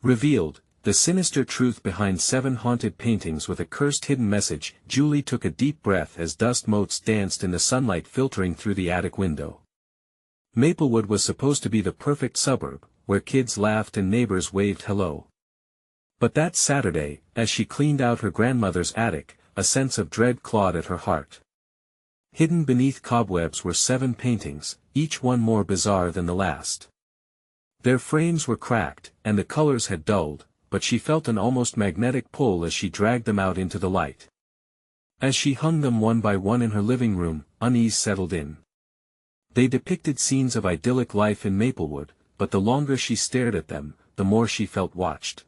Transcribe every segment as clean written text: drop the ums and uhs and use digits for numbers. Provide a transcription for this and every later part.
Revealed, the sinister truth behind 7 haunted paintings with a cursed hidden message. Julie took a deep breath as dust motes danced in the sunlight filtering through the attic window. Maplewood was supposed to be the perfect suburb, where kids laughed and neighbors waved hello. But that Saturday, as she cleaned out her grandmother's attic, a sense of dread clawed at her heart. Hidden beneath cobwebs were 7 paintings, each one more bizarre than the last. Their frames were cracked, and the colors had dulled, but she felt an almost magnetic pull as she dragged them out into the light. As she hung them one by one in her living room, unease settled in. They depicted scenes of idyllic life in Maplewood, but the longer she stared at them, the more she felt watched.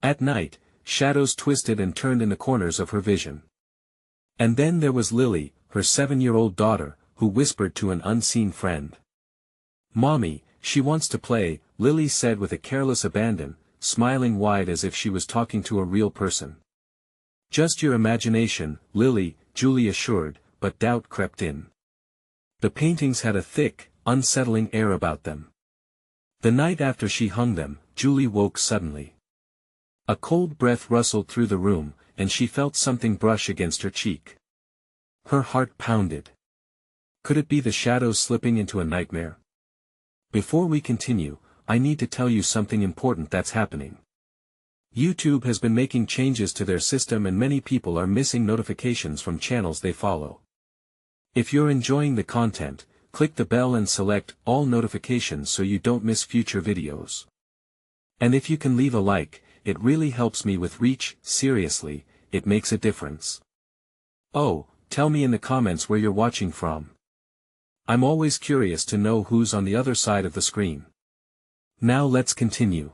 At night, shadows twisted and turned in the corners of her vision. And then there was Lily, her 7-year-old daughter, who whispered to an unseen friend. "Mommy, she wants to play," Lily said with a careless abandon, smiling wide as if she was talking to a real person. "Just your imagination, Lily," Julie assured, but doubt crept in. The paintings had a thick, unsettling air about them. The night after she hung them, Julie woke suddenly. A cold breath rustled through the room, and she felt something brush against her cheek. Her heart pounded. Could it be the shadows slipping into a nightmare? Before we continue, I need to tell you something important that's happening. YouTube has been making changes to their system and many people are missing notifications from channels they follow. If you're enjoying the content, click the bell and select all notifications so you don't miss future videos. And if you can leave a like, it really helps me with reach. Seriously, it makes a difference. Oh, tell me in the comments where you're watching from. I'm always curious to know who's on the other side of the screen. Now let's continue.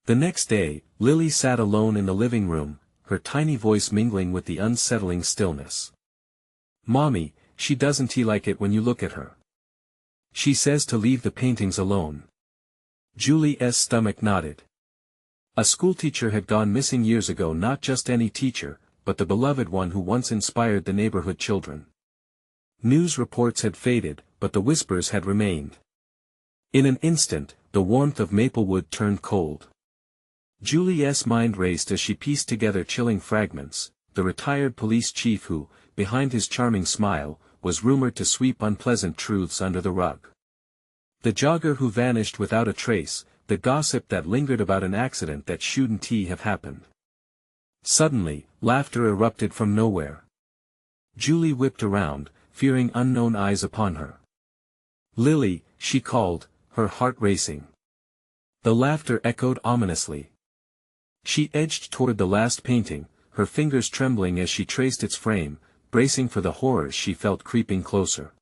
The next day, Lily sat alone in the living room, her tiny voice mingling with the unsettling stillness. "Mommy, she doesn't like it when you look at her. She says to leave the paintings alone." Julie's stomach nodded. A schoolteacher had gone missing years ago, not just any teacher, but the beloved one who once inspired the neighborhood children. News reports had faded, but the whispers had remained. In an instant, the warmth of Maplewood turned cold. Julie's mind raced as she pieced together chilling fragments. The retired police chief who, behind his charming smile, was rumored to sweep unpleasant truths under the rug. The jogger who vanished without a trace, the gossip that lingered about an accident that shouldn't have happened. Suddenly, laughter erupted from nowhere. Julie whipped around, fearing unknown eyes upon her. "Lily," she called, her heart racing. The laughter echoed ominously. She edged toward the last painting, her fingers trembling as she traced its frame, bracing for the horrors she felt creeping closer.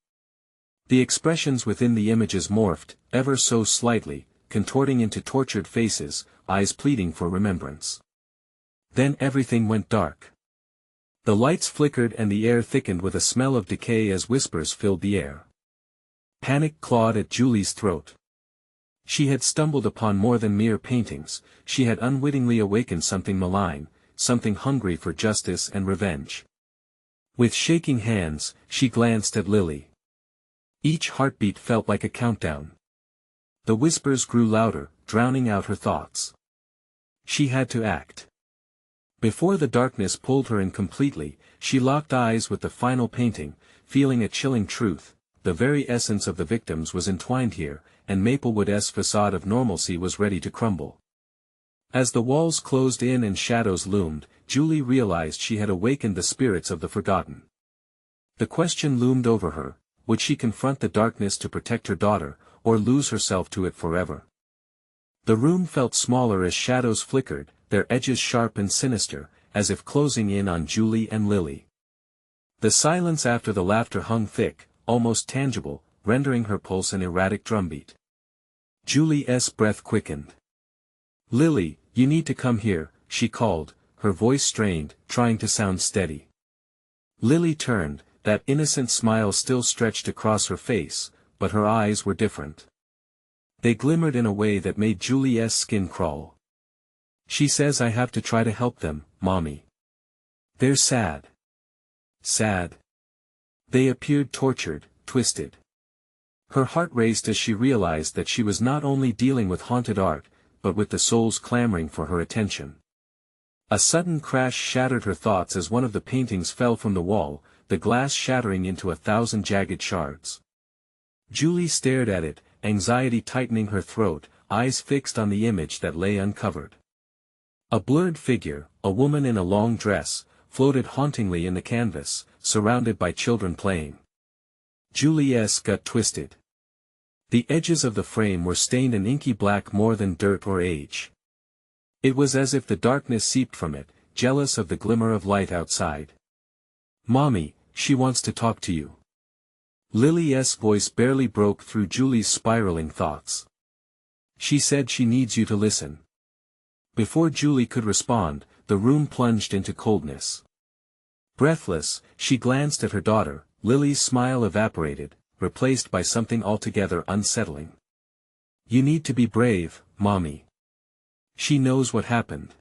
The expressions within the images morphed, ever so slightly, contorting into tortured faces, eyes pleading for remembrance. Then everything went dark. The lights flickered and the air thickened with a smell of decay as whispers filled the air. Panic clawed at Julie's throat. She had stumbled upon more than mere paintings, she had unwittingly awakened something malign, something hungry for justice and revenge. With shaking hands, she glanced at Lily. Each heartbeat felt like a countdown. The whispers grew louder, drowning out her thoughts. She had to act. Before the darkness pulled her in completely, she locked eyes with the final painting, feeling a chilling truth: the very essence of the victims was entwined here, and Maplewood's facade of normalcy was ready to crumble. As the walls closed in and shadows loomed, Julie realized she had awakened the spirits of the forgotten. The question loomed over her: would she confront the darkness to protect her daughter, or lose herself to it forever? The room felt smaller as shadows flickered, their edges sharp and sinister, as if closing in on Julie and Lily. The silence after the laughter hung thick, almost tangible, rendering her pulse an erratic drumbeat. Julie's breath quickened. "Lily, you need to come here," she called, her voice strained, trying to sound steady. Lily turned, that innocent smile still stretched across her face, but her eyes were different. They glimmered in a way that made Julie's skin crawl. "She says I have to try to help them, Mommy. They're sad. Sad. They appeared tortured, twisted." Her heart raced as she realized that she was not only dealing with haunted art, but with the souls clamoring for her attention. A sudden crash shattered her thoughts as one of the paintings fell from the wall, the glass shattering into 1,000 jagged shards. Julie stared at it, anxiety tightening her throat, eyes fixed on the image that lay uncovered. A blurred figure, a woman in a long dress, floated hauntingly in the canvas, surrounded by children playing. Julie's gut twisted. The edges of the frame were stained an inky black more than dirt or age. It was as if the darkness seeped from it, jealous of the glimmer of light outside. "Mommy, she wants to talk to you." Lily's voice barely broke through Julie's spiraling thoughts. "She said she needs you to listen." Before Julie could respond, the room plunged into coldness. Breathless, she glanced at her daughter. Lily's smile evaporated, replaced by something altogether unsettling. "You need to be brave, Mommy. She knows what happened."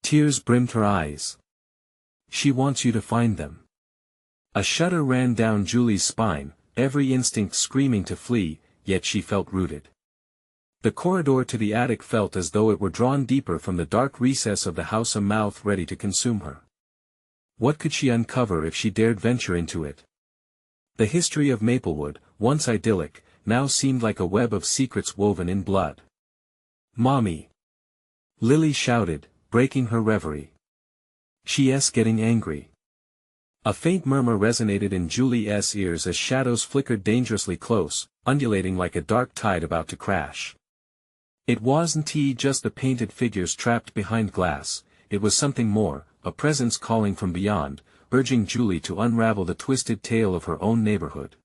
Tears brimmed her eyes. "She wants you to find them." A shudder ran down Julie's spine, every instinct screaming to flee, yet she felt rooted. The corridor to the attic felt as though it were drawn deeper from the dark recess of the house, a mouth ready to consume her. What could she uncover if she dared venture into it? The history of Maplewood, once idyllic, now seemed like a web of secrets woven in blood. "Mommy!" Lily shouted, breaking her reverie. "She's getting angry." A faint murmur resonated in Julie's ears as shadows flickered dangerously close, undulating like a dark tide about to crash. It wasn't just the painted figures trapped behind glass, it was something more, a presence calling from beyond, urging Julie to unravel the twisted tale of her own neighborhood.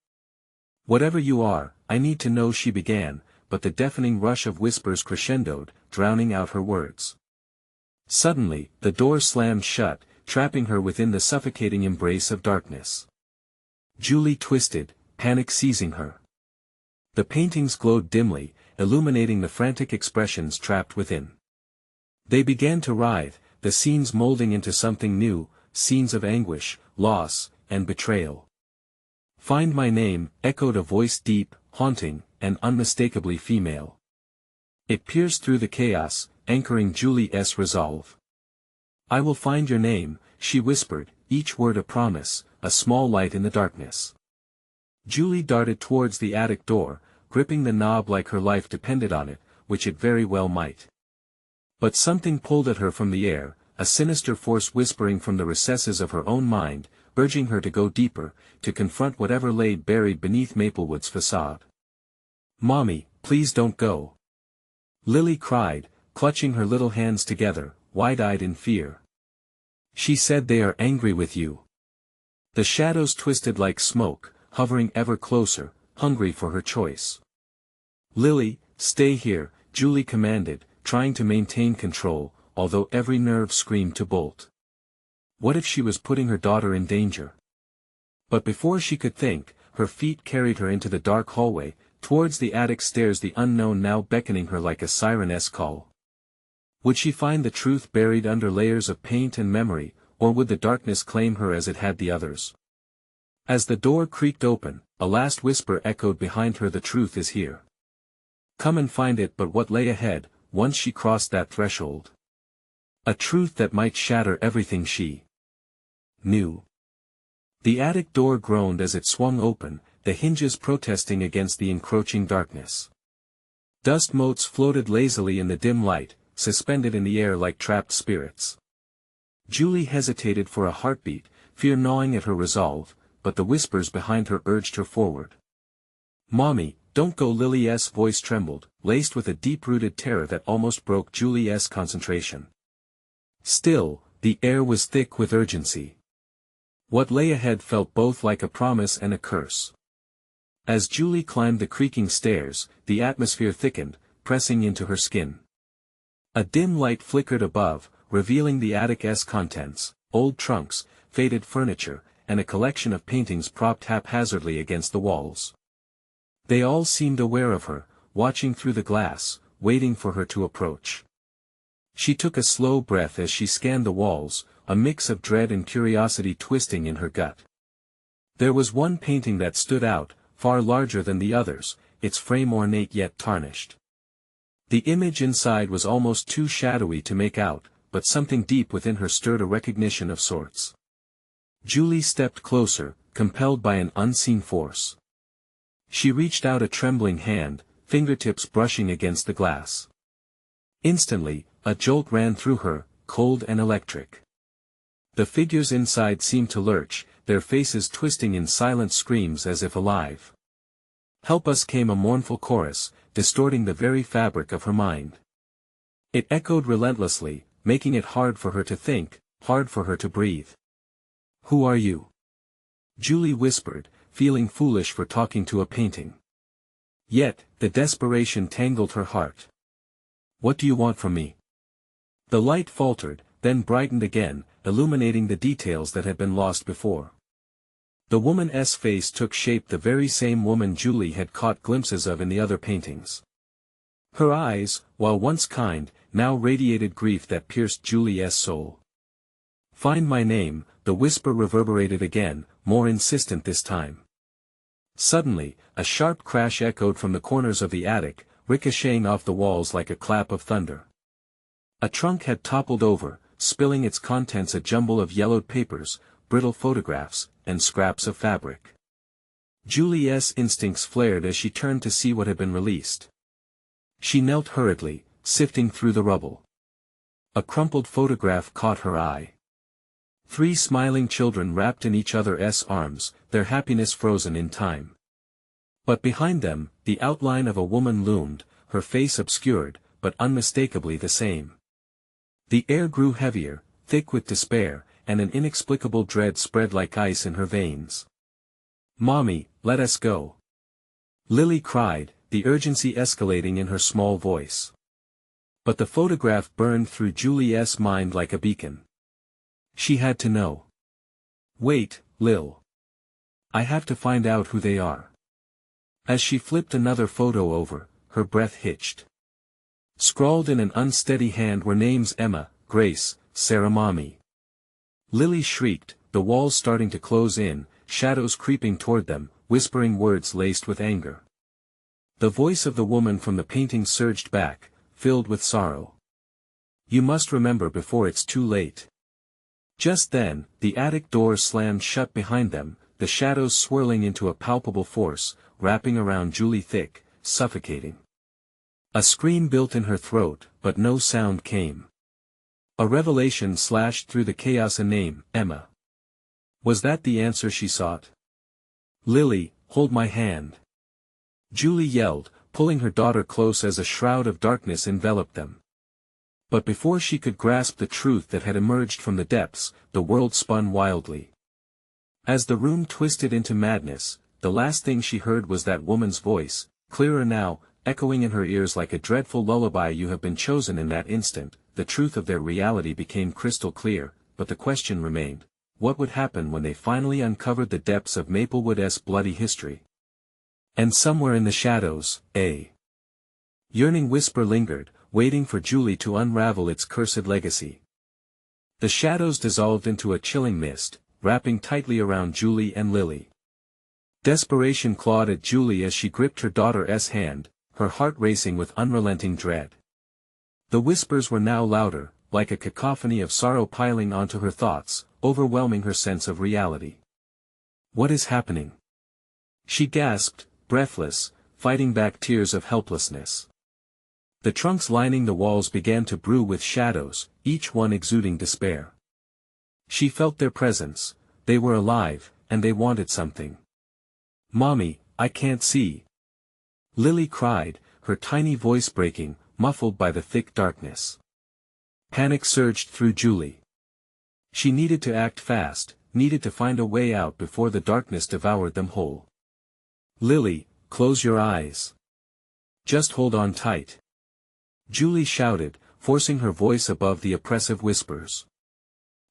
"Whatever you are, I need to know," she began, but the deafening rush of whispers crescendoed, drowning out her words. Suddenly, the door slammed shut, trapping her within the suffocating embrace of darkness. Julie twisted, panic seizing her. The paintings glowed dimly, illuminating the frantic expressions trapped within. They began to writhe, the scenes molding into something new, scenes of anguish, loss, and betrayal. "Find my name," echoed a voice deep, haunting, and unmistakably female. It pierced through the chaos, anchoring Julie's resolve. "I will find your name," she whispered, each word a promise, a small light in the darkness. Julie darted towards the attic door, gripping the knob like her life depended on it, which it very well might. But something pulled at her from the air, a sinister force whispering from the recesses of her own mind, urging her to go deeper, to confront whatever lay buried beneath Maplewood's facade. "Mommy, please don't go!" Lily cried, clutching her little hands together, wide-eyed in fear. "She said they are angry with you." The shadows twisted like smoke, hovering ever closer, hungry for her choice. "Lily, stay here," Julie commanded, trying to maintain control, although every nerve screamed to bolt. What if she was putting her daughter in danger? But before she could think, her feet carried her into the dark hallway, towards the attic stairs, the unknown now beckoning her like a siren's call. Would she find the truth buried under layers of paint and memory, or would the darkness claim her as it had the others? As the door creaked open, a last whisper echoed behind her: "The truth is here. Come and find it." But what lay ahead, once she crossed that threshold? A truth that might shatter everything she knew. The attic door groaned as it swung open, the hinges protesting against the encroaching darkness. Dust motes floated lazily in the dim light, suspended in the air like trapped spirits. Julie hesitated for a heartbeat, fear gnawing at her resolve, but the whispers behind her urged her forward. "Mommy, don't go!" Lily's voice trembled, laced with a deep-rooted terror that almost broke Julie's concentration. Still, the air was thick with urgency. What lay ahead felt both like a promise and a curse. As Julie climbed the creaking stairs, the atmosphere thickened, pressing into her skin. A dim light flickered above, revealing the attic's contents: old trunks, faded furniture, and a collection of paintings propped haphazardly against the walls. They all seemed aware of her, watching through the glass, waiting for her to approach. She took a slow breath as she scanned the walls, a mix of dread and curiosity twisting in her gut. There was one painting that stood out, far larger than the others, its frame ornate yet tarnished. The image inside was almost too shadowy to make out, but something deep within her stirred a recognition of sorts. Julie stepped closer, compelled by an unseen force. She reached out a trembling hand, fingertips brushing against the glass. Instantly, a jolt ran through her, cold and electric. The figures inside seemed to lurch, their faces twisting in silent screams as if alive. "Help us," came a mournful chorus, distorting the very fabric of her mind. It echoed relentlessly, making it hard for her to think, hard for her to breathe. "Who are you?" Julie whispered, feeling foolish for talking to a painting. Yet, the desperation tangled her heart. "What do you want from me?" The light faltered, then brightened again, illuminating the details that had been lost before. The woman's face took shape, the very same woman Julie had caught glimpses of in the other paintings. Her eyes, while once kind, now radiated grief that pierced Julie's soul. "Find my name," the whisper reverberated again, more insistent this time. Suddenly, a sharp crash echoed from the corners of the attic, ricocheting off the walls like a clap of thunder. A trunk had toppled over, spilling its contents, a jumble of yellowed papers, brittle photographs, and scraps of fabric. Julie's instincts flared as she turned to see what had been released. She knelt hurriedly, sifting through the rubble. A crumpled photograph caught her eye. 3 smiling children wrapped in each other's arms, their happiness frozen in time. But behind them, the outline of a woman loomed, her face obscured, but unmistakably the same. The air grew heavier, thick with despair, and an inexplicable dread spread like ice in her veins. "Mommy, let us go," Lily cried, the urgency escalating in her small voice. But the photograph burned through Julie's mind like a beacon. She had to know. "Wait, Lil. I have to find out who they are." As she flipped another photo over, her breath hitched. Scrawled in an unsteady hand were names: Emma, Grace, Sarah. "Mommy." Lily shrieked, the walls starting to close in, shadows creeping toward them, whispering words laced with anger. The voice of the woman from the painting surged back, filled with sorrow. "You must remember before it's too late." Just then, the attic door slammed shut behind them, the shadows swirling into a palpable force, wrapping around Julie thick, suffocating. A scream built in her throat, but no sound came. A revelation slashed through the chaos: a name, Emma. Was that the answer she sought? "Lily, hold my hand," Julie yelled, pulling her daughter close as a shroud of darkness enveloped them. But before she could grasp the truth that had emerged from the depths, the world spun wildly. As the room twisted into madness, the last thing she heard was that woman's voice, clearer now, echoing in her ears like a dreadful lullaby. "You have been chosen." In that instant, the truth of their reality became crystal clear, but the question remained: what would happen when they finally uncovered the depths of Maplewood's bloody history? And somewhere in the shadows, a yearning whisper lingered, waiting for Julie to unravel its cursed legacy. The shadows dissolved into a chilling mist, wrapping tightly around Julie and Lily. Desperation clawed at Julie as she gripped her daughter's hand, her heart racing with unrelenting dread. The whispers were now louder, like a cacophony of sorrow piling onto her thoughts, overwhelming her sense of reality. "What is happening?" she gasped, breathless, fighting back tears of helplessness. The trunks lining the walls began to brew with shadows, each one exuding despair. She felt their presence, they were alive, and they wanted something. "Mommy, I can't see," Lily cried, her tiny voice breaking, muffled by the thick darkness. Panic surged through Julie. She needed to act fast, needed to find a way out before the darkness devoured them whole. "Lily, close your eyes. Just hold on tight," Julie shouted, forcing her voice above the oppressive whispers.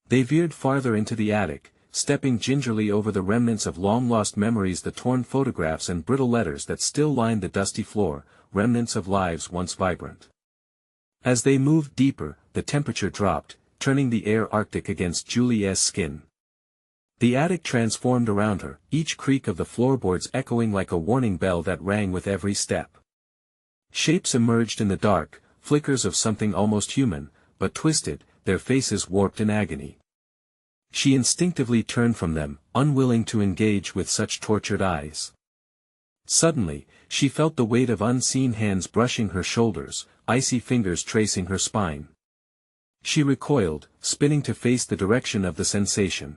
They veered farther into the attic, stepping gingerly over the remnants of long-lost memories, the torn photographs and brittle letters that still lined the dusty floor, remnants of lives once vibrant. As they moved deeper, the temperature dropped, turning the air arctic against Julie's skin. The attic transformed around her, each creak of the floorboards echoing like a warning bell that rang with every step. Shapes emerged in the dark, flickers of something almost human, but twisted, their faces warped in agony. She instinctively turned from them, unwilling to engage with such tortured eyes. Suddenly, she felt the weight of unseen hands brushing her shoulders, icy fingers tracing her spine. She recoiled, spinning to face the direction of the sensation.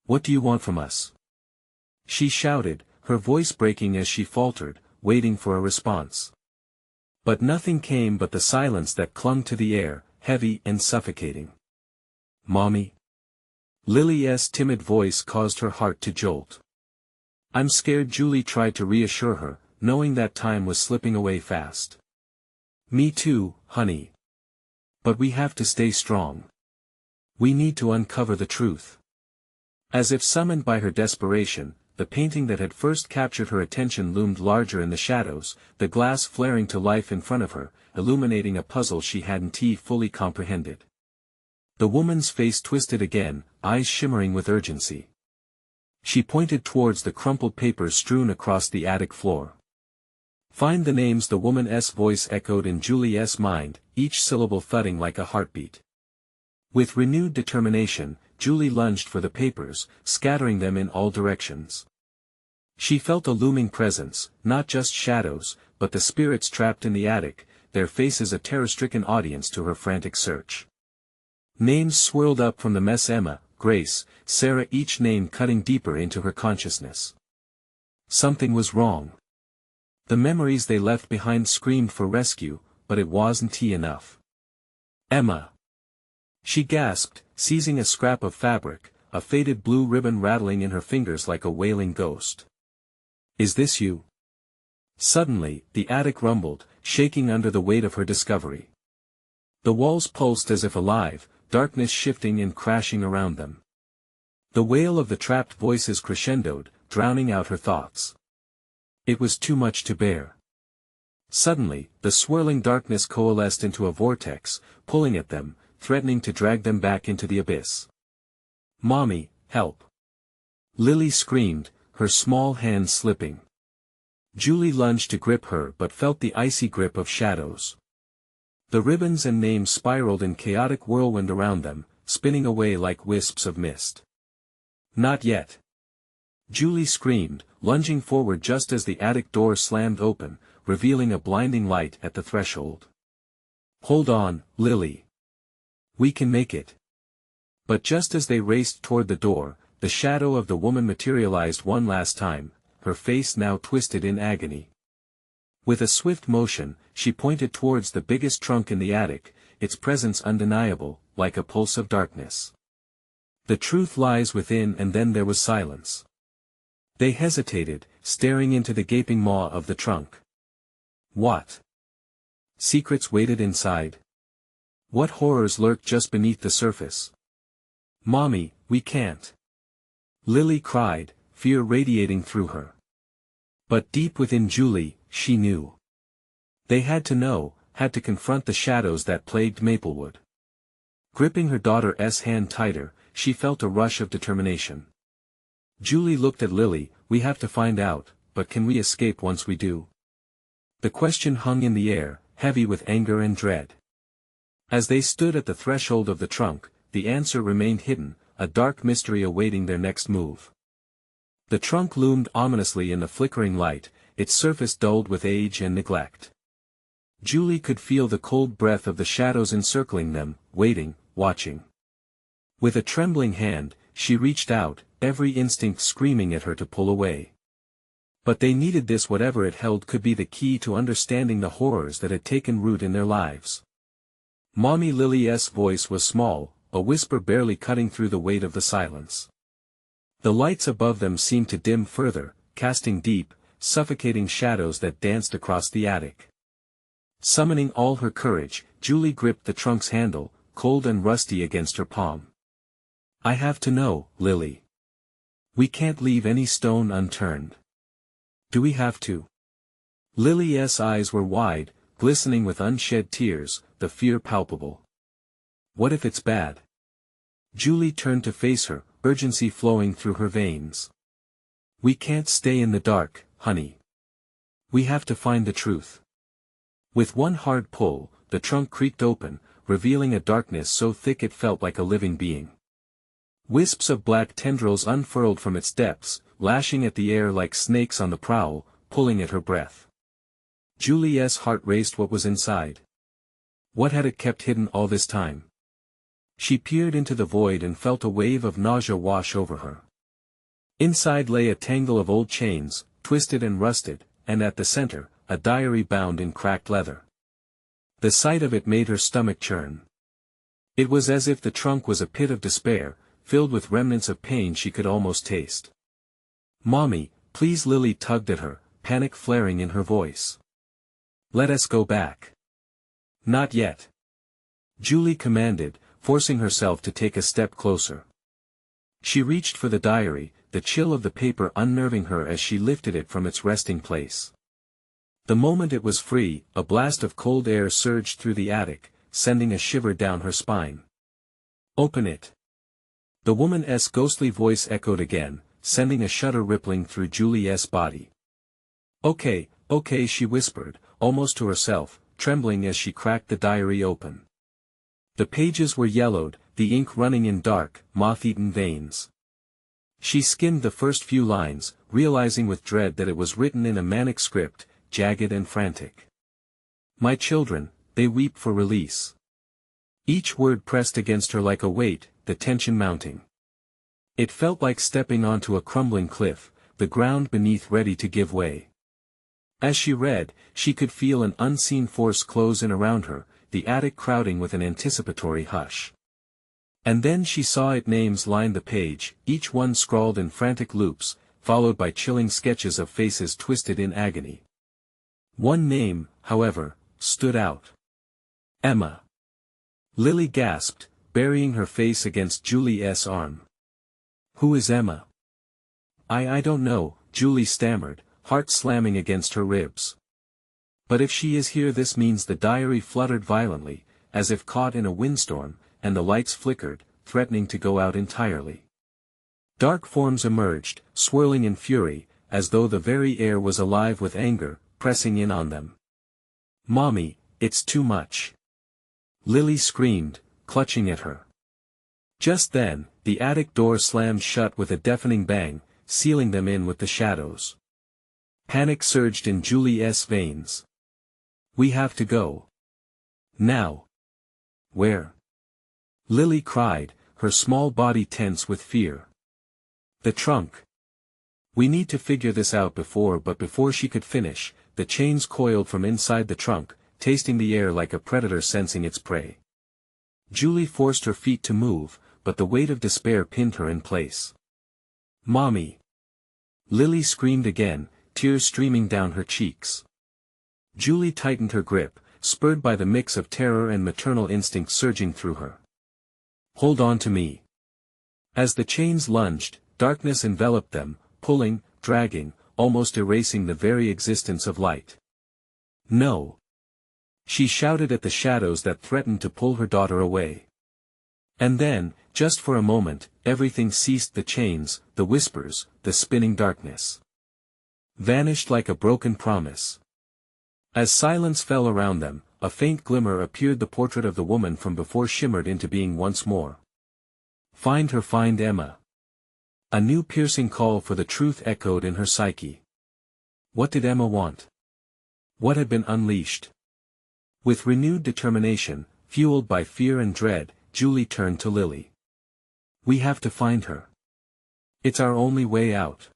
"What do you want from us?" she shouted, her voice breaking as she faltered, waiting for a response. But nothing came but the silence that clung to the air, heavy and suffocating. "Mommy?" Lily's timid voice caused her heart to jolt. "I'm scared," Julie tried to reassure her, knowing that time was slipping away fast. "Me too, honey. But we have to stay strong. We need to uncover the truth." As if summoned by her desperation, the painting that had first captured her attention loomed larger in the shadows, the glass flaring to life in front of her, illuminating a puzzle she hadn't fully comprehended. The woman's face twisted again, eyes shimmering with urgency. She pointed towards the crumpled papers strewn across the attic floor. "Find the names," the woman's voice echoed in Julie's mind, each syllable thudding like a heartbeat. With renewed determination, Julie lunged for the papers, scattering them in all directions. She felt a looming presence, not just shadows, but the spirits trapped in the attic, their faces a terror-stricken audience to her frantic search. Names swirled up from the mess: Emma, Grace, Sarah, each name cutting deeper into her consciousness. Something was wrong. The memories they left behind screamed for rescue, but it wasn't enough. "Emma!" she gasped, seizing a scrap of fabric, a faded blue ribbon rattling in her fingers like a wailing ghost. "Is this you?" Suddenly, the attic rumbled, shaking under the weight of her discovery. The walls pulsed as if alive, darkness shifting and crashing around them. The wail of the trapped voices crescendoed, drowning out her thoughts. It was too much to bear. Suddenly, the swirling darkness coalesced into a vortex, pulling at them, threatening to drag them back into the abyss. "Mommy, help!" Lily screamed, her small hands slipping. Julie lunged to grip her but felt the icy grip of shadows. The ribbons and names spiraled in chaotic whirlwind around them, spinning away like wisps of mist. "Not yet!" Julie screamed, lunging forward just as the attic door slammed open, revealing a blinding light at the threshold. "Hold on, Lily. We can make it." But just as they raced toward the door, the shadow of the woman materialized one last time, her face now twisted in agony. With a swift motion, she pointed towards the biggest trunk in the attic, its presence undeniable, like a pulse of darkness. "The truth lies within." And then there was silence. They hesitated, staring into the gaping maw of the trunk. What secrets waited inside? What horrors lurked just beneath the surface? "Mommy, we can't!" Lily cried, fear radiating through her. But deep within Julie, she knew. They had to know, had to confront the shadows that plagued Maplewood. Gripping her daughter's hand tighter, she felt a rush of determination. Julie looked at Lily. "We have to find out, but can we escape once we do?" The question hung in the air, heavy with anger and dread. As they stood at the threshold of the trunk, the answer remained hidden, a dark mystery awaiting their next move. The trunk loomed ominously in the flickering light, its surface dulled with age and neglect. Julie could feel the cold breath of the shadows encircling them, waiting, watching. With a trembling hand, she reached out, every instinct screaming at her to pull away. But they needed this. Whatever it held could be the key to understanding the horrors that had taken root in their lives. "Mommy," Lily's voice was small, a whisper barely cutting through the weight of the silence. The lights above them seemed to dim further, casting deep, suffocating shadows that danced across the attic. Summoning all her courage, Julie gripped the trunk's handle, cold and rusty against her palm. "I have to know, Lily. We can't leave any stone unturned." "Do we have to?" Lily's eyes were wide, glistening with unshed tears, the fear palpable. "What if it's bad?" Julie turned to face her, urgency flowing through her veins. "We can't stay in the dark, honey. We have to find the truth." With one hard pull, the trunk creaked open, revealing a darkness so thick it felt like a living being. Wisps of black tendrils unfurled from its depths, lashing at the air like snakes on the prowl, pulling at her breath. Julie's heart raced. What was inside? What had it kept hidden all this time? She peered into the void and felt a wave of nausea wash over her. Inside lay a tangle of old chains, twisted and rusted, and at the center, a diary bound in cracked leather. The sight of it made her stomach churn. It was as if the trunk was a pit of despair, filled with remnants of pain she could almost taste. "Mommy, please." Lily tugged at her, panic flaring in her voice. "Let us go back." "Not yet," Julie commanded, forcing herself to take a step closer. She reached for the diary, the chill of the paper unnerving her as she lifted it from its resting place. The moment it was free, a blast of cold air surged through the attic, sending a shiver down her spine. "Open it." The woman's ghostly voice echoed again, sending a shudder rippling through Julie's body. Okay, she whispered, almost to herself, trembling as she cracked the diary open. The pages were yellowed, the ink running in dark, moth-eaten veins. She skimmed the first few lines, realizing with dread that it was written in a manic script, jagged and frantic. "My children, they weep for release." Each word pressed against her like a weight, the tension mounting. It felt like stepping onto a crumbling cliff, the ground beneath ready to give way. As she read, she could feel an unseen force close in around her, the attic crowding with an anticipatory hush. And then she saw it. Names lined the page, each one scrawled in frantic loops, followed by chilling sketches of faces twisted in agony. One name, however, stood out. Emma. Lily gasped, burying her face against Julie's arm. "Who is Emma?" I don't know," Julie stammered, heart slamming against her ribs. "But if she is here." This means the diary fluttered violently, as if caught in a windstorm, and the lights flickered, threatening to go out entirely. Dark forms emerged, swirling in fury, as though the very air was alive with anger, pressing in on them. "Mommy, it's too much!" Lily screamed, clutching at her. Just then, the attic door slammed shut with a deafening bang, sealing them in with the shadows. Panic surged in Julie's veins. "We have to go. Now." "Where?" Lily cried, her small body tense with fear. "The trunk. We need to figure this out before." But before she could finish, the chains coiled from inside the trunk, tasting the air like a predator sensing its prey. Julie forced her feet to move, but the weight of despair pinned her in place. "Mommy!" Lily screamed again, tears streaming down her cheeks. Julie tightened her grip, spurred by the mix of terror and maternal instinct surging through her. "Hold on to me." As the chains lunged, darkness enveloped them, pulling, dragging, almost erasing the very existence of light. "No!" She shouted at the shadows that threatened to pull her daughter away. And then, just for a moment, everything ceased. The chains, the whispers, the spinning darkness vanished like a broken promise. As silence fell around them, a faint glimmer appeared. The portrait of the woman from before shimmered into being once more. "Find her, find Emma." A new piercing call for the truth echoed in her psyche. What did Emma want? What had been unleashed? With renewed determination, fueled by fear and dread, Julie turned to Lily. "We have to find her. It's our only way out."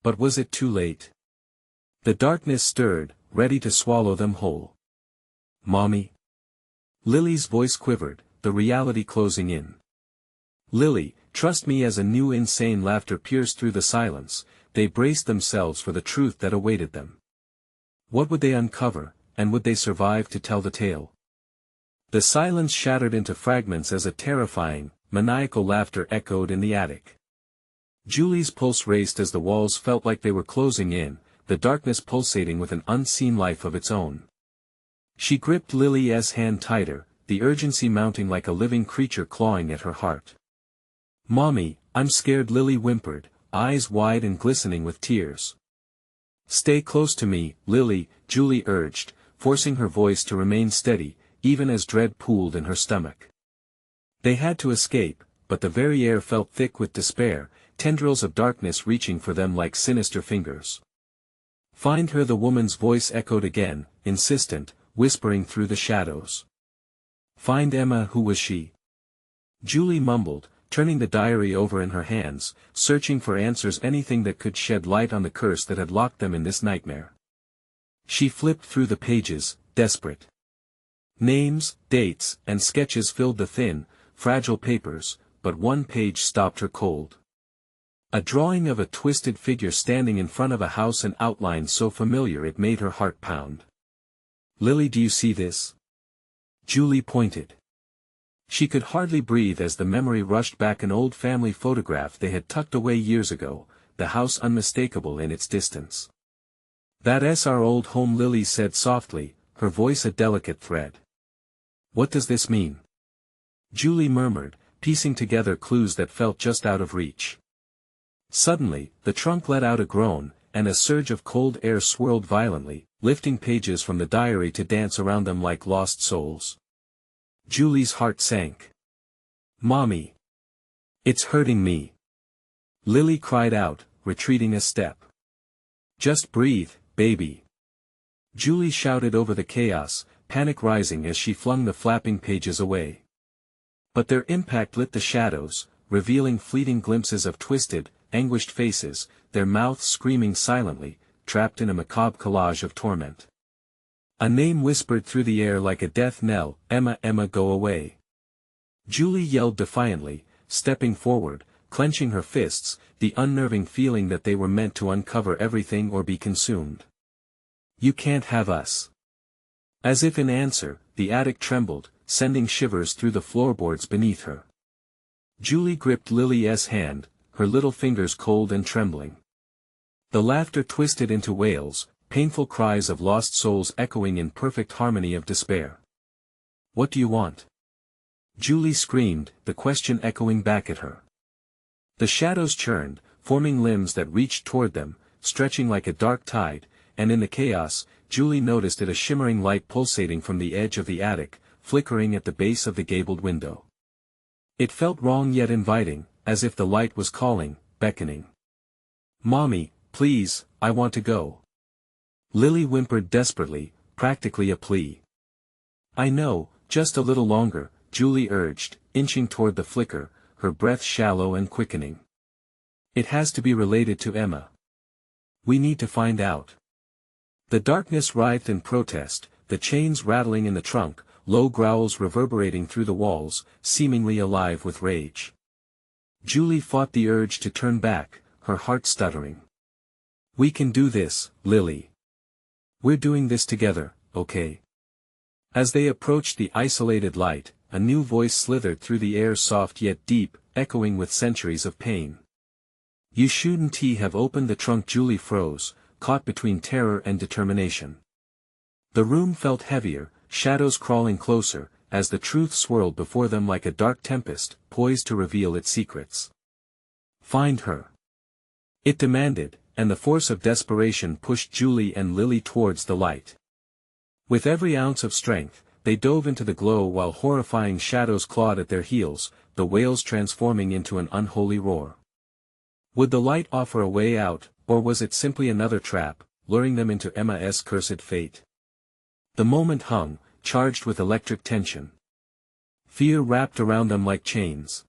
But was it too late? The darkness stirred, ready to swallow them whole. "Mommy?" Lily's voice quivered, the reality closing in. "Lily, trust me." As a new insane laughter pierced through the silence, they braced themselves for the truth that awaited them. What would they uncover, and would they survive to tell the tale? The silence shattered into fragments as a terrifying, maniacal laughter echoed in the attic. Julie's pulse raced as the walls felt like they were closing in, the darkness pulsating with an unseen life of its own. She gripped Lily's hand tighter, the urgency mounting like a living creature clawing at her heart. "Mommy, I'm scared," Lily whimpered, eyes wide and glistening with tears. "Stay close to me, Lily," Julie urged, forcing her voice to remain steady, even as dread pooled in her stomach. They had to escape, but the very air felt thick with despair, tendrils of darkness reaching for them like sinister fingers. "Find her," the woman's voice echoed again, insistent, whispering through the shadows. "Find Emma." Who was she? Julie mumbled, turning the diary over in her hands, searching for answers, anything that could shed light on the curse that had locked them in this nightmare. She flipped through the pages, desperate. Names, dates, and sketches filled the thin, fragile papers, but one page stopped her cold. A drawing of a twisted figure standing in front of a house, an outline so familiar it made her heart pound. "Lily, do you see this?" Julie pointed. She could hardly breathe as the memory rushed back, an old family photograph they had tucked away years ago, the house unmistakable in its distance. "That's our old home," Lily said softly, her voice a delicate thread. "What does this mean?" Julie murmured, piecing together clues that felt just out of reach. Suddenly, the trunk let out a groan, and a surge of cold air swirled violently, lifting pages from the diary to dance around them like lost souls. Julie's heart sank. "Mommy! It's hurting me!" Lily cried out, retreating a step. "Just breathe, baby!" Julie shouted over the chaos, panic rising as she flung the flapping pages away. But their impact lit the shadows, revealing fleeting glimpses of twisted, anguished faces, their mouths screaming silently, trapped in a macabre collage of torment. A name whispered through the air like a death knell, "Emma, Emma, go away." Julie yelled defiantly, stepping forward, clenching her fists, the unnerving feeling that they were meant to uncover everything or be consumed. "You can't have us." As if in answer, the attic trembled, sending shivers through the floorboards beneath her. Julie gripped Lily's hand, her little fingers cold and trembling. The laughter twisted into wails, painful cries of lost souls echoing in perfect harmony of despair. "What do you want?" Julie screamed, the question echoing back at her. The shadows churned, forming limbs that reached toward them, stretching like a dark tide, and in the chaos, Julie noticed a shimmering light pulsating from the edge of the attic, flickering at the base of the gabled window. It felt wrong yet inviting, as if the light was calling, beckoning. "Mommy, please, I want to go." Lily whimpered desperately, practically a plea. "I know, just a little longer," Julie urged, inching toward the flicker, her breath shallow and quickening. "It has to be related to Emma. We need to find out." The darkness writhed in protest, the chains rattling in the trunk, low growls reverberating through the walls, seemingly alive with rage. Julie fought the urge to turn back, her heart stuttering. "We can do this, Lily. We're doing this together, okay?" As they approached the isolated light, a new voice slithered through the air, soft yet deep, echoing with centuries of pain. "You shouldn't have opened the trunk." Julie froze, caught between terror and determination. The room felt heavier, shadows crawling closer, as the truth swirled before them like a dark tempest, poised to reveal its secrets. "Find her!" it demanded, and the force of desperation pushed Julie and Lily towards the light. With every ounce of strength, they dove into the glow while horrifying shadows clawed at their heels, the wails transforming into an unholy roar. Would the light offer a way out, or was it simply another trap, luring them into Emma's cursed fate? The moment hung, charged with electric tension. Fear wrapped around them like chains.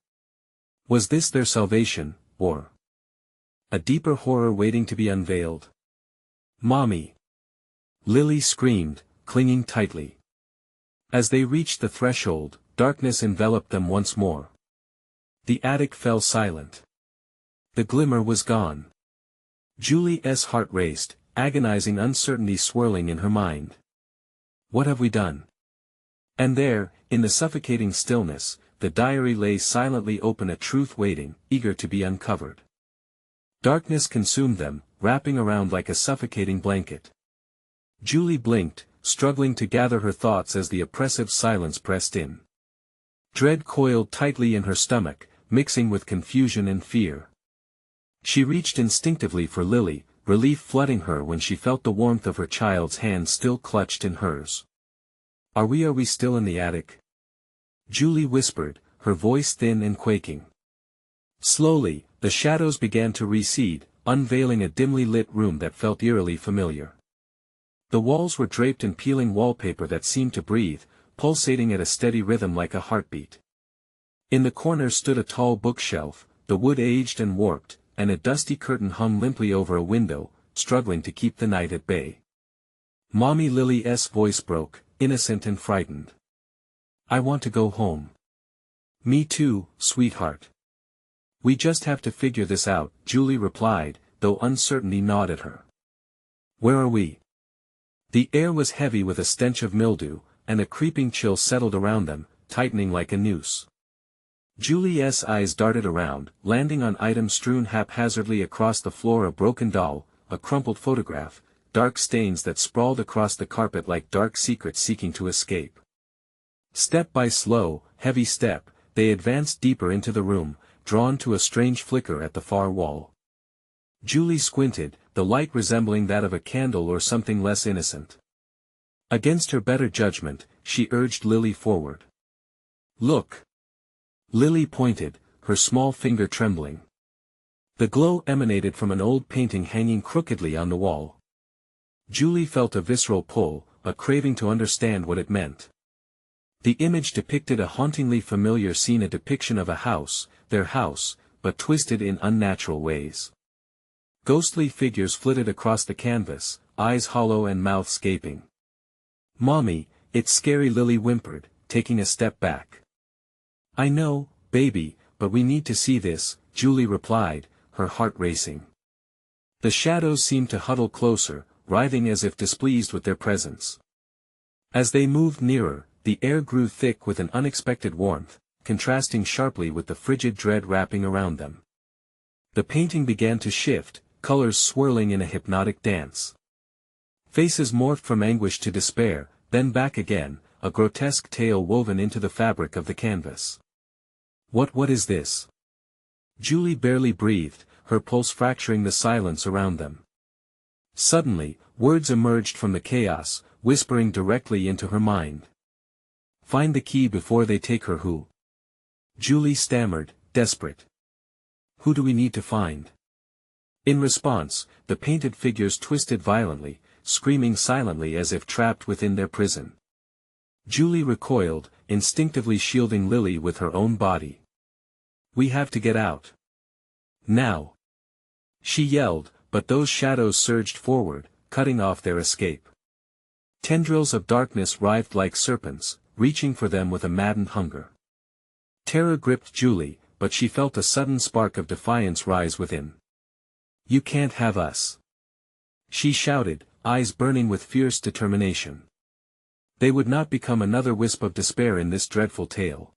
Was this their salvation, or a deeper horror waiting to be unveiled? "Mommy!" Lily screamed, clinging tightly. As they reached the threshold, darkness enveloped them once more. The attic fell silent. The glimmer was gone. Julie's heart raced, agonizing uncertainty swirling in her mind. What have we done? And there, in the suffocating stillness, the diary lay silently open, a truth waiting, eager to be uncovered. Darkness consumed them, wrapping around like a suffocating blanket. Julie blinked, struggling to gather her thoughts as the oppressive silence pressed in. Dread coiled tightly in her stomach, mixing with confusion and fear. She reached instinctively for Lily, relief flooding her when she felt the warmth of her child's hand still clutched in hers. Are we still in the attic?" Julie whispered, her voice thin and quaking. Slowly, the shadows began to recede, unveiling a dimly lit room that felt eerily familiar. The walls were draped in peeling wallpaper that seemed to breathe, pulsating at a steady rhythm like a heartbeat. In the corner stood a tall bookshelf, the wood aged and warped, and a dusty curtain hung limply over a window, struggling to keep the night at bay. Mommy Lily's voice broke, innocent and frightened. "I want to go home." "Me too, sweetheart. We just have to figure this out," Julie replied, though uncertainty gnawed at her. "Where are we?" The air was heavy with a stench of mildew, and a creeping chill settled around them, tightening like a noose. Julie's eyes darted around, landing on items strewn haphazardly across the floor: a broken doll, a crumpled photograph, dark stains that sprawled across the carpet like dark secrets seeking to escape. Step by slow, heavy step, they advanced deeper into the room, drawn to a strange flicker at the far wall. Julie squinted, the light resembling that of a candle or something less innocent. Against her better judgment, she urged Lily forward. "Look." Lily pointed, her small finger trembling. The glow emanated from an old painting hanging crookedly on the wall. Julie felt a visceral pull, a craving to understand what it meant. The image depicted a hauntingly familiar scene, a depiction of a house, their house, but twisted in unnatural ways. Ghostly figures flitted across the canvas, eyes hollow and mouths gaping. "Mommy, it's scary," Lily whimpered, taking a step back. "I know, baby, but we need to see this," Julie replied, her heart racing. The shadows seemed to huddle closer, writhing as if displeased with their presence. As they moved nearer, the air grew thick with an unexpected warmth, contrasting sharply with the frigid dread wrapping around them. The painting began to shift, colors swirling in a hypnotic dance. Faces morphed from anguish to despair, then back again, a grotesque tale woven into the fabric of the canvas. What is this?" Julie barely breathed, her pulse fracturing the silence around them. Suddenly, words emerged from the chaos, whispering directly into her mind. "Find the key before they take her." "Who?" Julie stammered, desperate. "Who do we need to find?" In response, the painted figures twisted violently, screaming silently as if trapped within their prison. Julie recoiled, instinctively shielding Lily with her own body. "We have to get out. Now!" she yelled, but those shadows surged forward, cutting off their escape. Tendrils of darkness writhed like serpents, reaching for them with a maddened hunger. Terror gripped Julie, but she felt a sudden spark of defiance rise within. "You can't have us!" she shouted, eyes burning with fierce determination. They would not become another wisp of despair in this dreadful tale.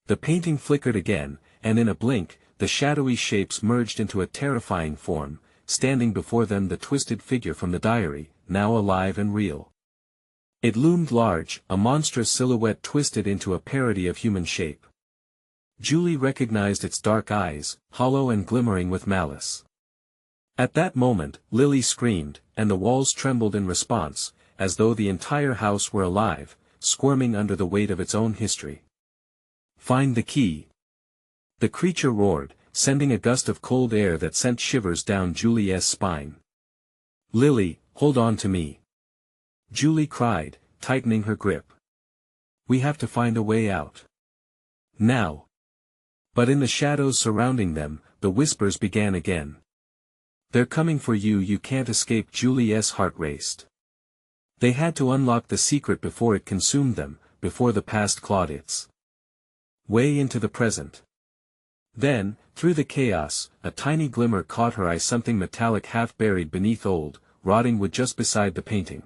The painting flickered again, and in a blink, the shadowy shapes merged into a terrifying form, standing before them the twisted figure from the diary, now alive and real. It loomed large, a monstrous silhouette twisted into a parody of human shape. Julie recognized its dark eyes, hollow and glimmering with malice. At that moment, Lily screamed, and the walls trembled in response, as though the entire house were alive, squirming under the weight of its own history. "Find the key!" The creature roared, sending a gust of cold air that sent shivers down Julie's spine. "Lily, hold on to me!" Julie cried, tightening her grip. "We have to find a way out. Now!" But in the shadows surrounding them, the whispers began again. "They're coming for you, you can't escape." Julie's heart raced. They had to unlock the secret before it consumed them, before the past clawed its way into the present. Then, through the chaos, a tiny glimmer caught her eye, something metallic half buried beneath old, rotting wood just beside the painting.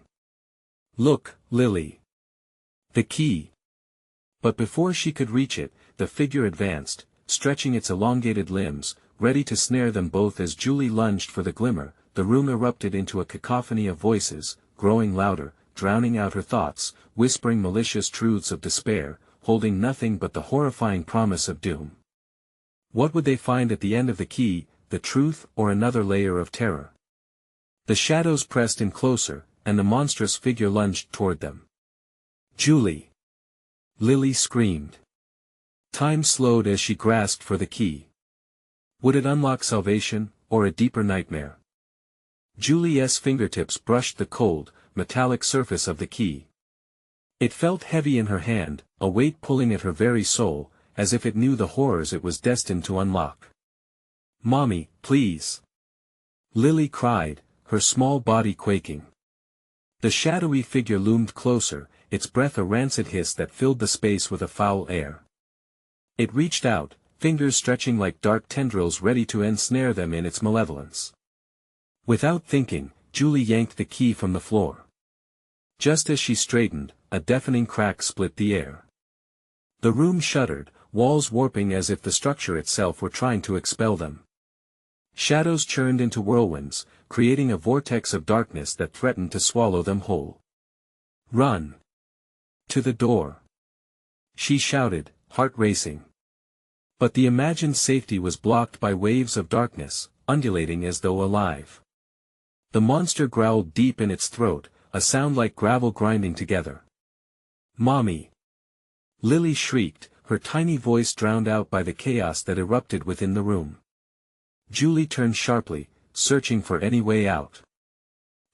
"Look, Lily! The key!" But before she could reach it, the figure advanced, stretching its elongated limbs, ready to snare them both. As Julie lunged for the glimmer, the room erupted into a cacophony of voices, growing louder, drowning out her thoughts, whispering malicious truths of despair, holding nothing but the horrifying promise of doom. What would they find at the end of the key, the truth or another layer of terror? The shadows pressed in closer, and the monstrous figure lunged toward them. "Julie!" Lily screamed. Time slowed as she grasped for the key. Would it unlock salvation, or a deeper nightmare? Julie's fingertips brushed the cold, metallic surface of the key. It felt heavy in her hand, a weight pulling at her very soul, as if it knew the horrors it was destined to unlock. "Mommy, please!" Lily cried, her small body quaking. The shadowy figure loomed closer, its breath a rancid hiss that filled the space with a foul air. It reached out, fingers stretching like dark tendrils ready to ensnare them in its malevolence. Without thinking, Julie yanked the key from the floor. Just as she straightened, a deafening crack split the air. The room shuddered, walls warping as if the structure itself were trying to expel them. Shadows churned into whirlwinds, creating a vortex of darkness that threatened to swallow them whole. "Run! To the door!" she shouted, heart racing. But the imagined safety was blocked by waves of darkness, undulating as though alive. The monster growled deep in its throat, a sound like gravel grinding together. "Mommy!" Lily shrieked, her tiny voice drowned out by the chaos that erupted within the room. Julie turned sharply, searching for any way out.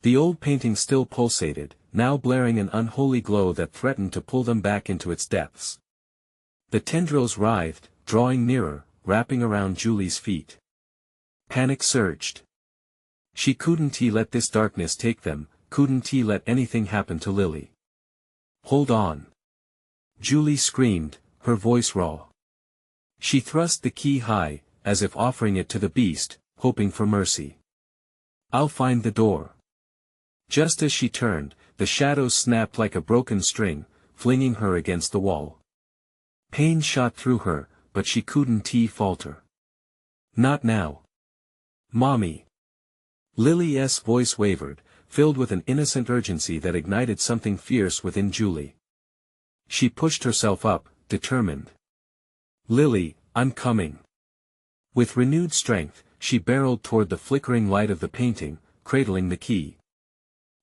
The old painting still pulsated, now blaring an unholy glow that threatened to pull them back into its depths. The tendrils writhed, drawing nearer, wrapping around Julie's feet. Panic surged. She couldn't let this darkness take them, couldn't let anything happen to Lily. "Hold on!" Julie screamed, her voice raw. She thrust the key high, as if offering it to the beast, hoping for mercy. "I'll find the door." Just as she turned, the shadows snapped like a broken string, flinging her against the wall. Pain shot through her, but she couldn't falter. "Not now. Mommy!" Lily's voice wavered, filled with an innocent urgency that ignited something fierce within Julie. She pushed herself up, determined. "Lily, I'm coming." With renewed strength, she barreled toward the flickering light of the painting, cradling the key.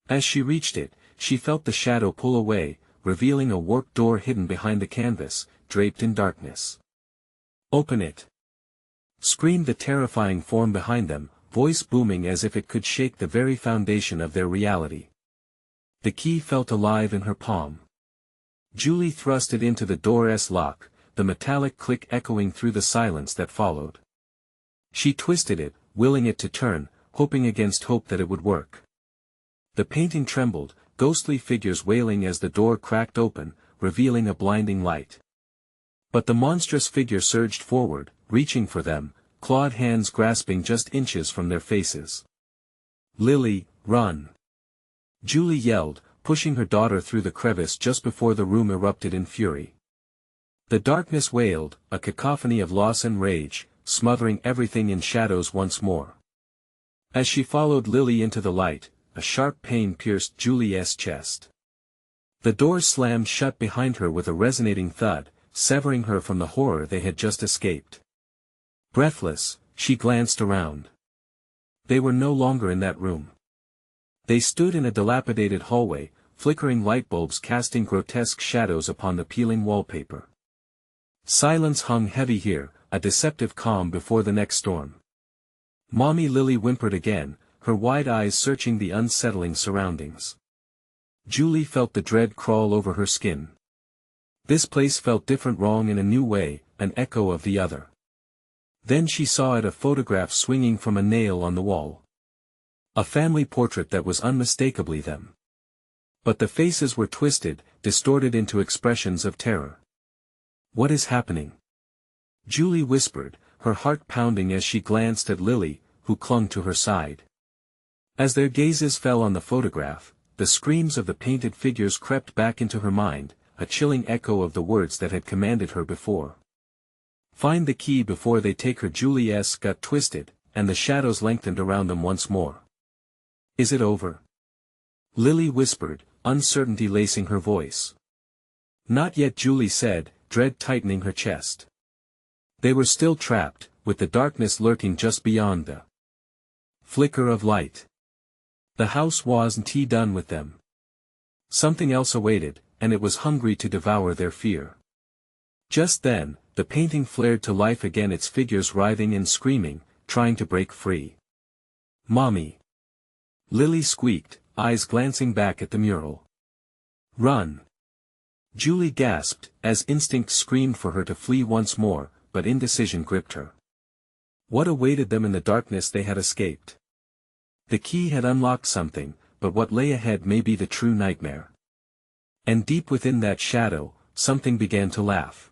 As she reached it, she felt the shadow pull away, revealing a warped door hidden behind the canvas, draped in darkness. "Open it!" screamed the terrifying form behind them, voice booming as if it could shake the very foundation of their reality. The key felt alive in her palm. Julie thrust it into the door's lock, the metallic click echoing through the silence that followed. She twisted it, willing it to turn, hoping against hope that it would work. The painting trembled, ghostly figures wailing as the door cracked open, revealing a blinding light. But the monstrous figure surged forward, reaching for them, clawed hands grasping just inches from their faces. "Lily, run!" Julie yelled, pushing her daughter through the crevice just before the room erupted in fury. The darkness wailed, a cacophony of loss and rage, smothering everything in shadows once more. As she followed Lily into the light, a sharp pain pierced Julie's chest. The door slammed shut behind her with a resonating thud, severing her from the horror they had just escaped. Breathless, she glanced around. They were no longer in that room. They stood in a dilapidated hallway, flickering light bulbs casting grotesque shadows upon the peeling wallpaper. Silence hung heavy here, a deceptive calm before the next storm. "Mommy!" Lily whimpered again, her wide eyes searching the unsettling surroundings. Julie felt the dread crawl over her skin. This place felt different, wrong in a new way, an echo of the other. Then she saw it, a photograph swinging from a nail on the wall. A family portrait that was unmistakably them. But the faces were twisted, distorted into expressions of terror. "What is happening?" Julie whispered, her heart pounding as she glanced at Lily, who clung to her side. As their gazes fell on the photograph, the screams of the painted figures crept back into her mind, a chilling echo of the words that had commanded her before. "Find the key before they take her." Julie's gut twisted, and the shadows lengthened around them once more. "Is it over?" Lily whispered, uncertainty lacing her voice. "Not yet," Julie said, dread tightening her chest. They were still trapped, with the darkness lurking just beyond the flicker of light. The house wasn't done with them. Something else awaited, and it was hungry to devour their fear. Just then, the painting flared to life again, its figures writhing and screaming, trying to break free. "Mommy!" Lily squeaked, eyes glancing back at the mural. "Run!" Julie gasped, as instinct screamed for her to flee once more, but indecision gripped her. What awaited them in the darkness they had escaped? The key had unlocked something, but what lay ahead may be the true nightmare. And deep within that shadow, something began to laugh.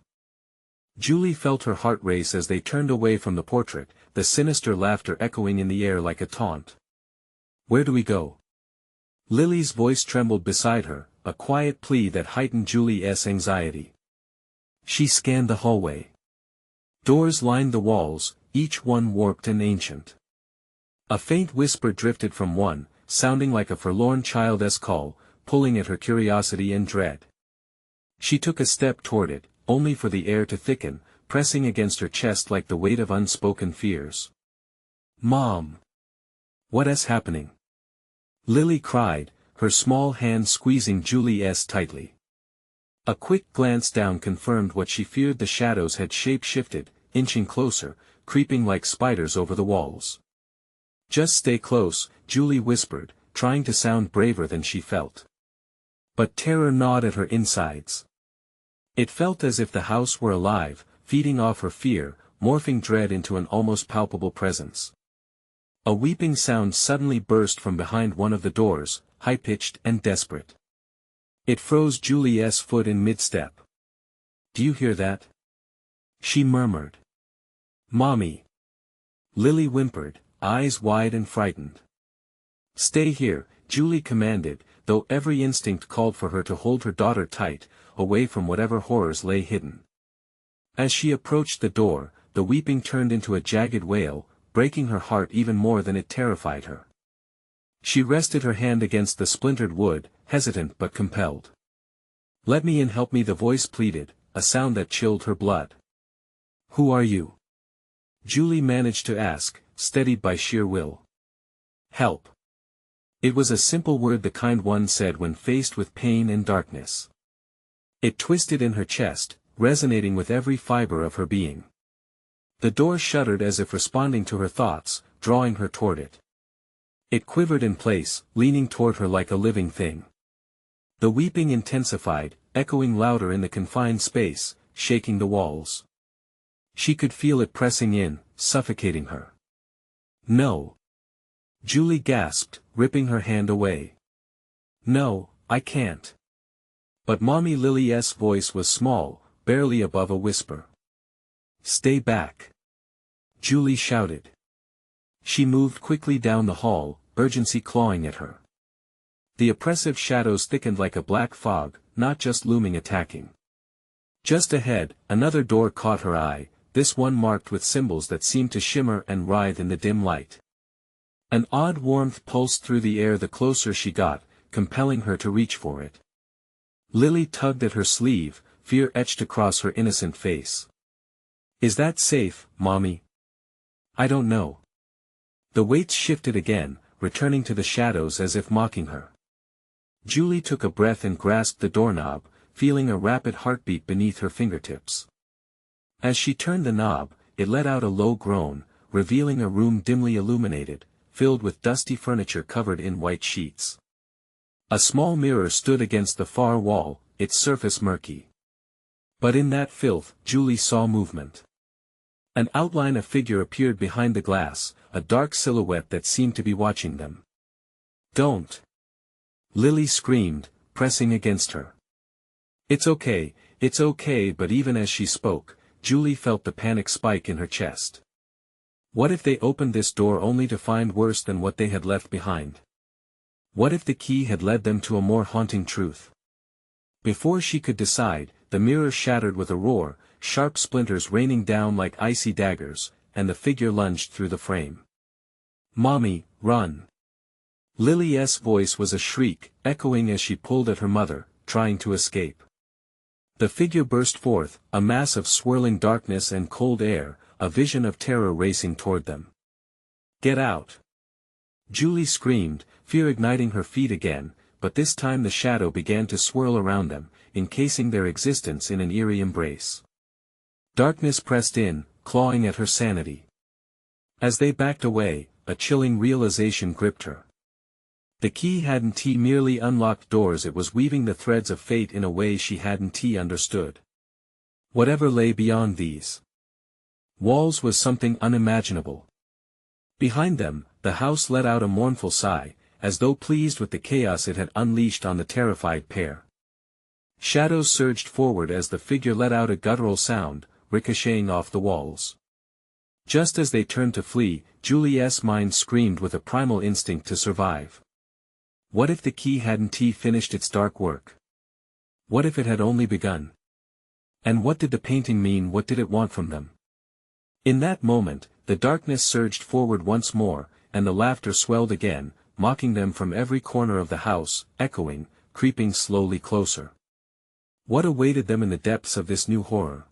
Julie felt her heart race as they turned away from the portrait, the sinister laughter echoing in the air like a taunt. "Where do we go?" Lily's voice trembled beside her, a quiet plea that heightened Julie's anxiety. She scanned the hallway. Doors lined the walls, each one warped and ancient. A faint whisper drifted from one, sounding like a forlorn child's call, pulling at her curiosity and dread. She took a step toward it, only for the air to thicken, pressing against her chest like the weight of unspoken fears. "Mom! What is happening?" Lily cried, her small hand squeezing Julie's tightly. A quick glance down confirmed what she feared. The shadows had shape-shifted, inching closer, creeping like spiders over the walls. "Just stay close," Julie whispered, trying to sound braver than she felt. But terror gnawed at her insides. It felt as if the house were alive, feeding off her fear, morphing dread into an almost palpable presence. A weeping sound suddenly burst from behind one of the doors, high-pitched and desperate. It froze Julie's foot in mid-step. "Do you hear that?" she murmured. "Mommy!" Lily whimpered, eyes wide and frightened. "Stay here," Julie commanded, though every instinct called for her to hold her daughter tight, away from whatever horrors lay hidden. As she approached the door, the weeping turned into a jagged wail, breaking her heart even more than it terrified her. She rested her hand against the splintered wood, hesitant but compelled. "Let me in, help me," the voice pleaded, a sound that chilled her blood. "Who are you?" Julie managed to ask, steadied by sheer will. "Help." It was a simple word, the kind one said when faced with pain and darkness. It twisted in her chest, resonating with every fiber of her being. The door shuddered as if responding to her thoughts, drawing her toward it. It quivered in place, leaning toward her like a living thing. The weeping intensified, echoing louder in the confined space, shaking the walls. She could feel it pressing in, suffocating her. "No." Julie gasped, ripping her hand away. "No, I can't." But Mommy, Lily's voice was small, barely above a whisper. "Stay back," Julie shouted. She moved quickly down the hall, urgency clawing at her. The oppressive shadows thickened like a black fog, not just looming, attacking. Just ahead, another door caught her eye, this one marked with symbols that seemed to shimmer and writhe in the dim light. An odd warmth pulsed through the air the closer she got, compelling her to reach for it. Lily tugged at her sleeve, fear etched across her innocent face. "Is that safe, Mommy?" "I don't know." The weights shifted again, returning to the shadows as if mocking her. Julie took a breath and grasped the doorknob, feeling a rapid heartbeat beneath her fingertips. As she turned the knob, it let out a low groan, revealing a room dimly illuminated, filled with dusty furniture covered in white sheets. A small mirror stood against the far wall, its surface murky. But in that filth, Julie saw movement. An outline of figure appeared behind the glass, a dark silhouette that seemed to be watching them. "Don't!" Lily screamed, pressing against her. It's okay," but even as she spoke, Julie felt the panic spike in her chest. What if they opened this door only to find worse than what they had left behind? What if the key had led them to a more haunting truth? Before she could decide, the mirror shattered with a roar, sharp splinters raining down like icy daggers, and the figure lunged through the frame. "Mommy, run!" Lily's voice was a shriek, echoing as she pulled at her mother, trying to escape. The figure burst forth, a mass of swirling darkness and cold air, a vision of terror racing toward them. "Get out!" Julie screamed, fear igniting her feet again, but this time the shadow began to swirl around them, encasing their existence in an eerie embrace. Darkness pressed in, clawing at her sanity. As they backed away, a chilling realization gripped her. The key hadn't merely unlocked doors, it was weaving the threads of fate in a way she hadn't understood. Whatever lay beyond these walls was something unimaginable. Behind them, the house let out a mournful sigh, as though pleased with the chaos it had unleashed on the terrified pair. Shadows surged forward as the figure let out a guttural sound, ricocheting off the walls. Just as they turned to flee, Julie's mind screamed with a primal instinct to survive. What if the key hadn't finished its dark work? What if it had only begun? And what did the painting mean? What did it want from them? In that moment, the darkness surged forward once more, and the laughter swelled again, mocking them from every corner of the house, echoing, creeping slowly closer. What awaited them in the depths of this new horror?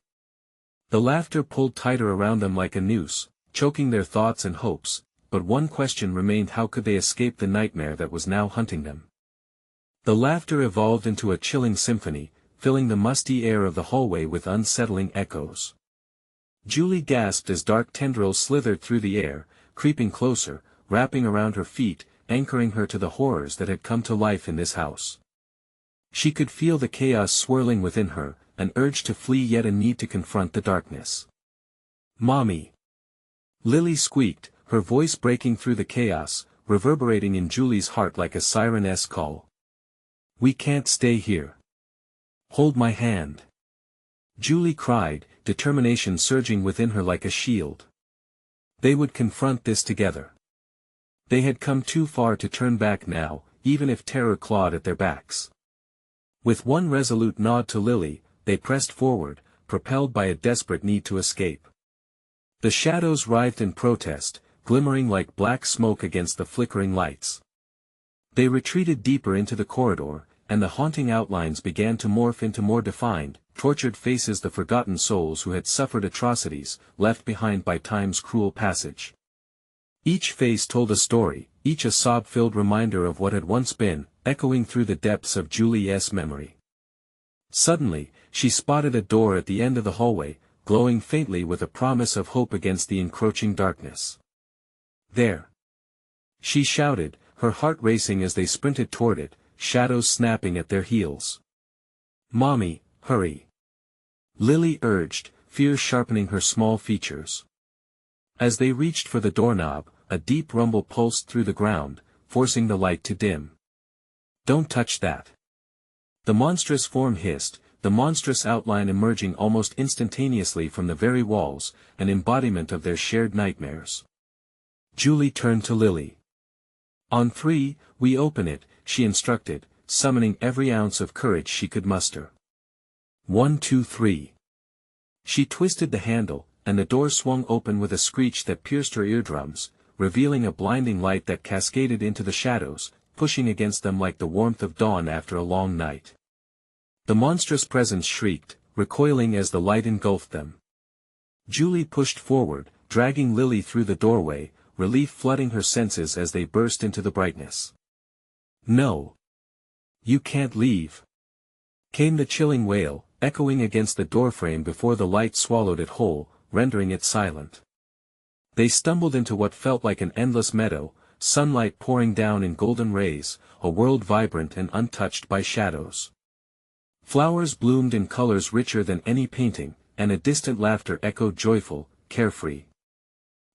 The laughter pulled tighter around them like a noose, choking their thoughts and hopes, but one question remained: how could they escape the nightmare that was now hunting them? The laughter evolved into a chilling symphony, filling the musty air of the hallway with unsettling echoes. Julie gasped as dark tendrils slithered through the air, creeping closer, wrapping around her feet, anchoring her to the horrors that had come to life in this house. She could feel the chaos swirling within her, an urge to flee yet a need to confront the darkness. "Mommy!" Lily squeaked, her voice breaking through the chaos, reverberating in Julie's heart like a siren-esque call. "We can't stay here. Hold my hand." Julie cried, determination surging within her like a shield. They would confront this together. They had come too far to turn back now, even if terror clawed at their backs. With one resolute nod to Lily, they pressed forward, propelled by a desperate need to escape. The shadows writhed in protest, glimmering like black smoke against the flickering lights. They retreated deeper into the corridor, and the haunting outlines began to morph into more defined, tortured faces, the forgotten souls who had suffered atrocities, left behind by time's cruel passage. Each face told a story, each a sob-filled reminder of what had once been, echoing through the depths of Julie's memory. Suddenly, she spotted a door at the end of the hallway, glowing faintly with a promise of hope against the encroaching darkness. "There!" she shouted, her heart racing as they sprinted toward it, shadows snapping at their heels. "Mommy, hurry!" Lily urged, fear sharpening her small features. As they reached for the doorknob, a deep rumble pulsed through the ground, forcing the light to dim. "Don't touch that!" The monstrous form hissed, the monstrous outline emerging almost instantaneously from the very walls, an embodiment of their shared nightmares. Julie turned to Lily. "On 3, we open it," she instructed, summoning every ounce of courage she could muster. 1, 2, 3. She twisted the handle, and the door swung open with a screech that pierced her eardrums, revealing a blinding light that cascaded into the shadows, pushing against them like the warmth of dawn after a long night. The monstrous presence shrieked, recoiling as the light engulfed them. Julie pushed forward, dragging Lily through the doorway, relief flooding her senses as they burst into the brightness. "No! You can't leave!" came the chilling wail, echoing against the doorframe before the light swallowed it whole, rendering it silent. They stumbled into what felt like an endless meadow, sunlight pouring down in golden rays, a world vibrant and untouched by shadows. Flowers bloomed in colors richer than any painting, and a distant laughter echoed joyful, carefree.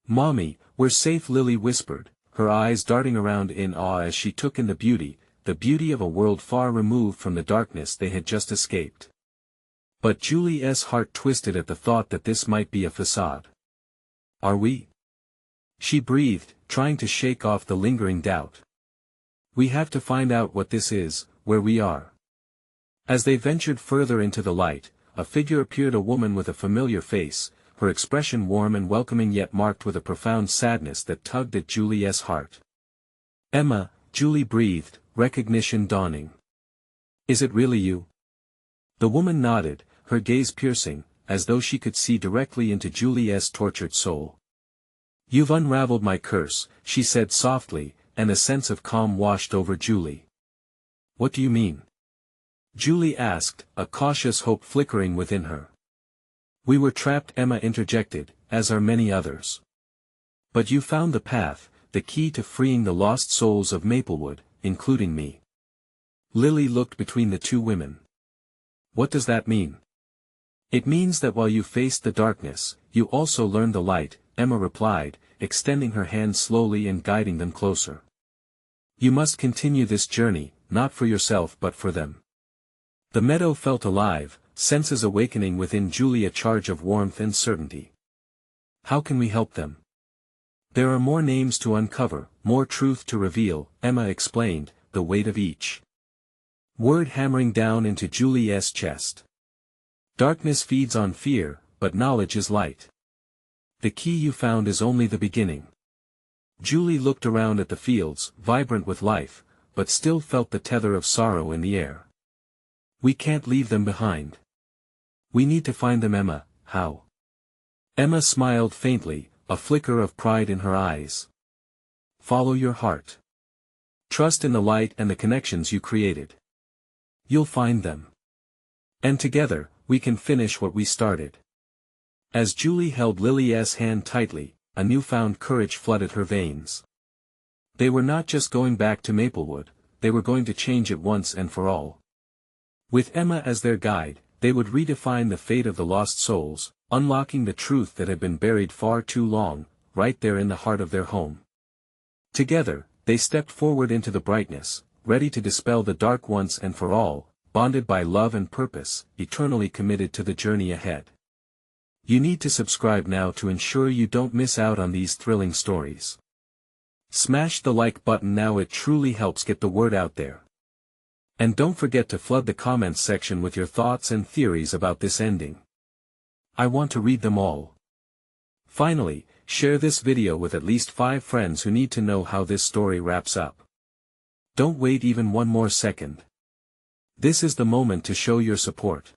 "Mommy, we're safe," Lily whispered, her eyes darting around in awe as she took in the beauty of a world far removed from the darkness they had just escaped. But Julie's heart twisted at the thought that this might be a facade. "Are we?" she breathed, trying to shake off the lingering doubt. "We have to find out what this is, where we are." As they ventured further into the light, a figure appeared, a woman with a familiar face, her expression warm and welcoming yet marked with a profound sadness that tugged at Julie's heart. "Emma," Julie breathed, recognition dawning. "Is it really you?" The woman nodded, her gaze piercing, as though she could see directly into Julie's tortured soul. "You've unraveled my curse," she said softly, and a sense of calm washed over Julie. "What do you mean?" Julie asked, a cautious hope flickering within her. "We were trapped," Emma interjected, "as are many others. But you found the path, the key to freeing the lost souls of Maplewood, including me." Lily looked between the two women. "What does that mean?" "It means that while you faced the darkness, you also learned the light," Emma replied, extending her hand slowly and guiding them closer. "You must continue this journey, not for yourself but for them." The meadow felt alive, senses awakening within Julie, a charge of warmth and certainty. "How can we help them?" "There are more names to uncover, more truth to reveal," Emma explained, the weight of each word hammering down into Julie's chest. "Darkness feeds on fear, but knowledge is light. The key you found is only the beginning." Julie looked around at the fields, vibrant with life, but still felt the tether of sorrow in the air. "We can't leave them behind. We need to find them, Emma. How?" Emma smiled faintly, a flicker of pride in her eyes. "Follow your heart. Trust in the light and the connections you created. You'll find them. And together, we can finish what we started." As Julie held Lily's hand tightly, a newfound courage flooded her veins. They were not just going back to Maplewood, they were going to change it once and for all. With Emma as their guide, they would redefine the fate of the lost souls, unlocking the truth that had been buried far too long, right there in the heart of their home. Together, they stepped forward into the brightness, ready to dispel the dark once and for all, bonded by love and purpose, eternally committed to the journey ahead. You need to subscribe now to ensure you don't miss out on these thrilling stories. Smash the like button now, it truly helps get the word out there. And don't forget to flood the comments section with your thoughts and theories about this ending. I want to read them all. Finally, share this video with at least 5 friends who need to know how this story wraps up. Don't wait even one more second. This is the moment to show your support.